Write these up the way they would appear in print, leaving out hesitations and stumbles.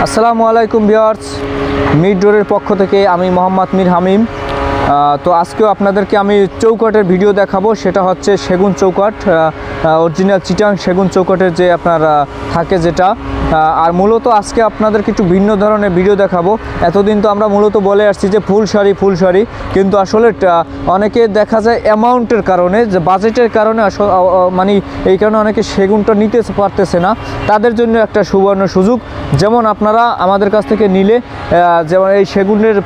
আসসালামু আলাইকুম viewers, mid ডোরের পক্ষ থেকে আমি মোহাম্মদ মীর হামিম। তো আজকেও আপনাদেরকে আমি চৌকাটের ভিডিও দেখাবো। সেটা হচ্ছে সেগুন চৌকাট, অরিজিনাল চিটাং সেগুন চৌকাটের যে আপনার থাকে যেটা। আর মূলত আজকে আপনাদেরকে একটু ভিন্ন ধরনের ভিডিও দেখাবো। এতদিন তো আমরা মূলত বলে আসছি যে ফুল শাড়ি, কিন্তু আসলে অনেকে দেখা যায় অ্যামাউন্টের কারণে, যে বাজেটের কারণে মানে এই কারণে অনেকে সেগুনটা নিতে পারতেছে না। তাদের জন্য একটা সুবর্ণ সুযোগ, যেমন আপনারা আমাদের কাছ থেকে নিলে যেমন এই সেগুনের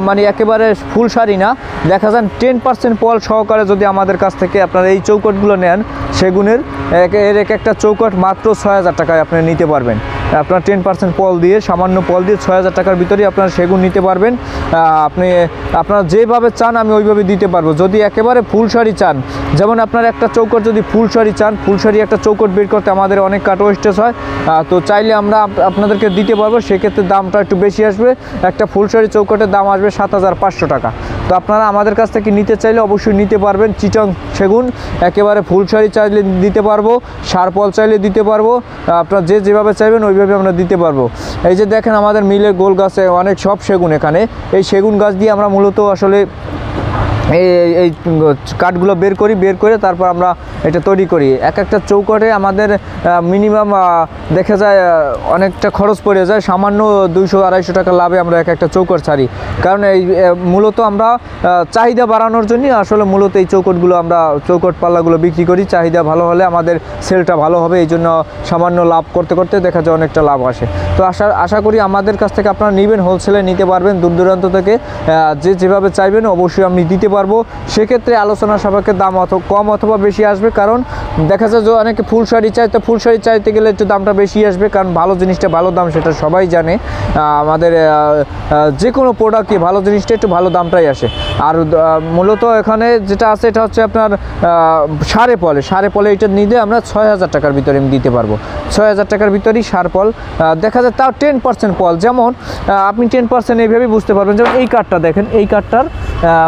মানে একেবারে ফুল শাড়ি না, দেখা যান 10% পল সহকারে যদি আমাদের কাছ থেকে আপনারা এই চৌকাটগুলো নেন সেগুনের, এর একটা চৌকাট মাত্র 6000 টাকায় আপনি নিতে পারবেন। আপনার 10% পল দিয়ে, সামান্য পল দিয়ে 6000 টাকার ভিতরেই আপনারা সেগুন নিতে পারবেন। আপনারা যেভাবে চান আমি ওইভাবে দিতে পারবো। যদি একেবারে ফুল শাড়ি চান, যেমন আপনার একটা চৌকাট যদি ফুল শাড়ি চান, ফুল শাড়ি একটা চৌকাট বের করতে আমাদের অনেক কাট ওয়েস্টেজ হয়, তো চাইলে আমরা আপনাদেরকে দিতে পারবো। সেক্ষেত্রে দামটা একটু বেশি আসবে। একটা ফুল শাড়ি চৌকাটের দাম আসবে 7500 টাকা। তো আপনারা আমাদের কাছ থেকে নিতে চাইলে অবশ্যই নিতে পারবেন। চিটাং সেগুন একেবারে ফুল শাড়ি চাইলে দিতে পারবো, সারপল চাইলে দিতে পারবো। আপনারা যেভাবে চাইবেন ওইভাবে আমরা দিতে পারবো। এই যে দেখেন আমাদের মিলের গোল গাছে অনেক সব সেগুন, এখানে এই সেগুন গাছ দিয়ে আমরা মূলত আসলে এই কাঠগুলো বের করে তারপর আমরা এটা তৈরি করি। একটা চৌকাটে আমাদের মিনিমাম দেখা যায় অনেকটা খরচ পড়ে যায়। সামান্য 200-250 টাকা লাভে আমরা একটা চৌকাট ছাড়ি। কারণ এই মূলত আমরা চাহিদা বাড়ানোর জন্য আসলে মূলত এই চৌকাটগুলো আমরা চৌকাট পাল্লাগুলো বিক্রি করি। চাহিদা ভালো হলে আমাদের সেলটা ভালো হবে, এই জন্য সামান্য লাভ করতে দেখা যায় অনেকটা লাভ আসে। তো আশা করি আমাদের কাছ থেকে আপনারা নেবেন, হোলসেলে নিতে পারবেন। দূর দূরান্ত থেকে যেভাবে চাইবেন অবশ্যই আমি দিতে পারবো। সেক্ষেত্রে আলোচনা সাপেক্ষে দাম কম অথবা বেশি আসবে। কারণ দেখা যায় যে অনেকে ফুল শাড়ি চায়, তো ফুল শাড়ি চাইতে গেলে একটু দামটা বেশি আসবে। কারণ ভালো জিনিসটা ভালো দাম, সেটা সবাই জানে। আমাদের যে কোনো প্রোডাক্টই ভালো জিনিসটা একটু ভালো দামটাই আসে। আর মূলত এখানে যেটা আছে এটা হচ্ছে আপনার সাড়ে পলে এটা নিলে আমরা 6000 টাকার ভিতরে আমি দিতে পারবো। 6000 টাকার ভিতরেই সারপল দেখা যায়, তাও 10% পল। যেমন আপনি 10% এইভাবেই বুঝতে পারবেন। যেমন এই কাঠটা দেখেন, এই কাঠটার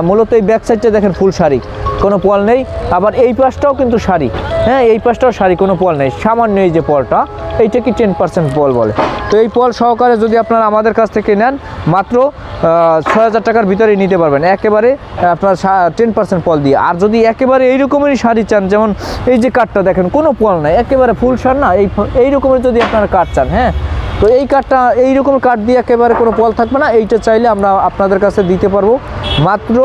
মূলত এই ব্যাক সাইডটা দেখেন ফুল শাড়ি, কোনো পল নেই। আবার এই পাশটাও কিন্তু শাড়ি, হ্যাঁ এই পাশটাও শাড়ি, কোনো পল নেই। সামান্য এই যে পলটা, এইটা কি 10% পল বলে। তো এই পল সহকারে যদি আপনারা আমাদের কাছ থেকে নেন মাত্র 6000 টাকার ভিতরেই নিতে পারবেন, একেবারে আপনার 10% পল দিয়ে। আর যদি একেবারে এই রকমেরই শাড়ি চান, যেমন এই যে কাঠটা দেখেন কোনো পল নাই, একেবারে ফুল শাড়ি না, এই রকমের যদি আপনারা কাঠ চান, হ্যাঁ তো এই কাঠটা এই রকম কাঠ দিয়ে একেবারে কোনো পল থাকবে না, এইটা চাইলে আমরা আপনাদের কাছে দিতে পারবো মাত্র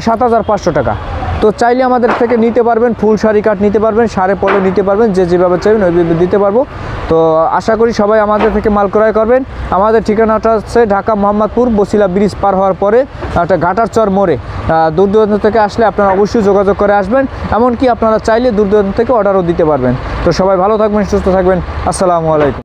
7500 টাকা। তো চাইলে আমাদের থেকে নিতে পারবেন, ফুল শাড়ি কাঠ নিতে পারবেন, সাড়ে পলে নিতে পারবেন, যেভাবে চাইবেন ওইভাবে দিতে পারবো। তো আশা করি সবাই আমাদের থেকে মাল ক্রয় করবেন। আমাদের ঠিকানাটা হচ্ছে ঢাকা মোহাম্মদপুর বসিলা ব্রিজ পার হওয়ার পরে একটা ঘাটার চর মোড়ে। দূর দূরান্ত থেকে আসলে আপনারা অবশ্যই যোগাযোগ করে আসবেন। এমনকি আপনারা চাইলে দূর দূরান্ত থেকে অর্ডারও দিতে পারবেন। তো সবাই ভালো থাকবেন, সুস্থ থাকবেন। আসসালামু আলাইকুম।